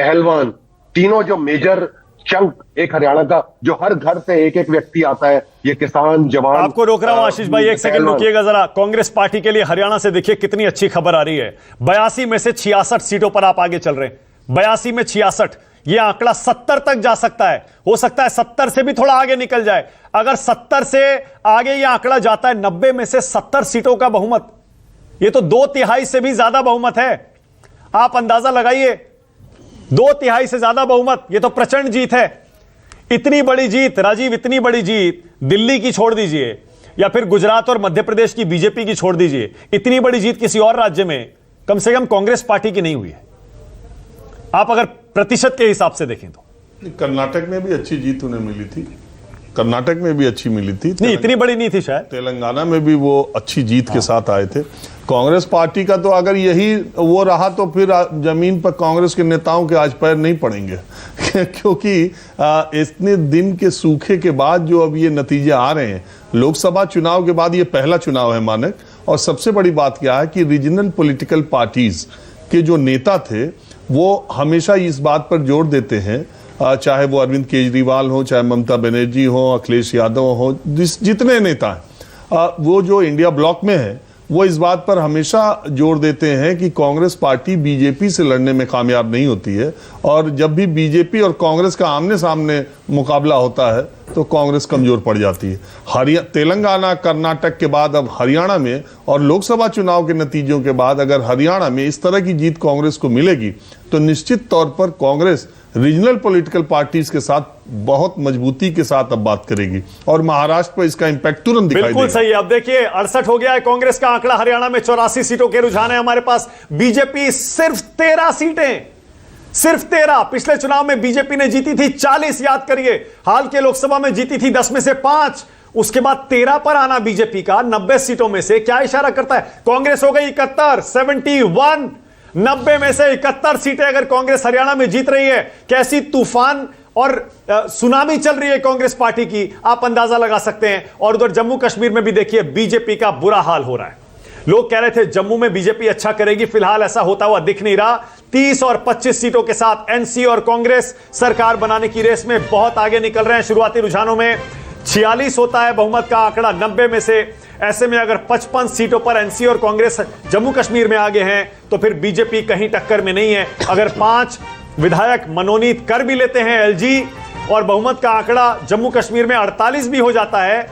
पहलवान, तीनों जो मेजर चंक एक हरियाणा का, जो हर घर से एक एक व्यक्ति आता है, ये किसान, जवान। आपको रोक रहा हूं आशीष भाई, एक सेकंड रुकिएगा जरा। कांग्रेस पार्टी के लिए हरियाणा से देखिए कितनी अच्छी खबर आ रही है। 82 में से 66 सीटों पर आप आगे चल रहे हैं। 82 में 66, यह आंकड़ा 70 तक जा सकता है। हो सकता है 70 से भी थोड़ा आगे निकल जाए। अगर 70 से आगे यह आंकड़ा जाता है, 90 में से 70 सीटों का बहुमत, यह तो 2/3 से भी ज्यादा बहुमत है। आप अंदाजा लगाइए, 2/3 से ज्यादा बहुमत, यह तो प्रचंड जीत है। इतनी बड़ी जीत राजीव, इतनी बड़ी जीत दिल्ली की छोड़ दीजिए, या फिर गुजरात और मध्य प्रदेश की बीजेपी की छोड़ दीजिए, इतनी बड़ी जीत किसी और राज्य में कम से कम कांग्रेस पार्टी की नहीं हुई है, आप अगर प्रतिशत के हिसाब से देखें तो। कर्नाटक में भी अच्छी जीत उन्हें मिली थी, कर्नाटक में भी अच्छी मिली थी, नहीं इतनी बड़ी नहीं थी शायद। तेलंगाना में भी वो अच्छी जीत के साथ आए थे। कांग्रेस पार्टी का तो अगर यही वो रहा तो फिर जमीन पर कांग्रेस के नेताओं के आज पैर नहीं पड़ेंगे क्योंकि इतने दिन के सूखे के बाद जो अब ये नतीजे आ रहे हैं, लोकसभा चुनाव के बाद ये पहला चुनाव है मानक। और सबसे बड़ी बात क्या है कि रीजनल पॉलिटिकल पार्टीज के जो नेता थे वो हमेशा इस बात पर जोर देते हैं, चाहे वो अरविंद केजरीवाल हो, चाहे ममता बनर्जी हो, अखिलेश यादव हो, जितने नेता हैं, वो जो इंडिया ब्लॉक में है, वो इस बात पर हमेशा जोर देते हैं कि कांग्रेस पार्टी बीजेपी से लड़ने में कामयाब नहीं होती है, और जब भी बीजेपी और कांग्रेस का आमने सामने मुकाबला होता है तो कांग्रेस कमजोर पड़ जाती है। तेलंगाना, कर्नाटक के बाद अब हरियाणा में, और लोकसभा चुनाव के नतीजों के बाद अगर हरियाणा में इस तरह की जीत कांग्रेस को मिलेगी तो निश्चित तौर पर कांग्रेस रीजनल पॉलिटिकल पार्टीज के साथ बहुत मजबूती के साथ अब बात करेगी, और महाराष्ट्र पर इसका इंपैक्ट तुरंत दिखाई देगा। बिल्कुल सही है। अब देखिए 68 हो गया है कांग्रेस का आंकड़ा, हरियाणा में 84 सीटों के रुझान है हमारे पास। बीजेपी सिर्फ 13 सीटें, सिर्फ 13। पिछले चुनाव में बीजेपी ने जीती थी 40, याद करिए। हाल के लोकसभा में जीती थी 10 में से 5। उसके बाद 13 पर आना बीजेपी का 90 सीटों में से क्या इशारा करता है? कांग्रेस हो गई 71, 71। 90 में से 71 सीटें अगर कांग्रेस हरियाणा में जीत रही है, कैसी तूफान और सुनामी चल रही है कांग्रेस पार्टी की, आप अंदाजा लगा सकते हैं। और उधर जम्मू कश्मीर में भी देखिए बीजेपी का बुरा हाल हो रहा है। लोग कह रहे थे जम्मू में बीजेपी अच्छा करेगी, फिलहाल ऐसा होता हुआ दिख नहीं रहा। 30 और 25 सीटों के साथ एनसी और कांग्रेस सरकार बनाने की रेस में बहुत आगे निकल रहे हैं। शुरुआती रुझानों में 46 होता है बहुमत का आंकड़ा 90 में से। ऐसे में अगर 55 सीटों पर एनसी और कांग्रेस जम्मू कश्मीर में आगे हैं तो फिर बीजेपी कहीं टक्कर में नहीं है। अगर 5 विधायक मनोनीत कर भी लेते हैं एलजी, और बहुमत का आंकड़ा जम्मू कश्मीर में 48 भी हो जाता है,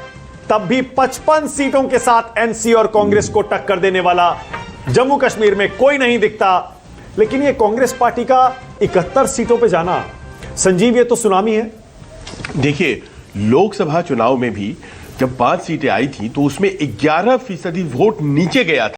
तब भी 55 सीटों के साथ एनसी और कांग्रेस को टक्कर देने वाला जम्मू कश्मीर में कोई नहीं दिखता। लेकिन ये कांग्रेस पार्टी का 71 सीटों पे जाना, संजीव, ये तो सुनामी है। देखिए लोकसभा चुनाव में भी जब 5 सीटें आई थी तो उसमें 11% वोट नीचे गया था।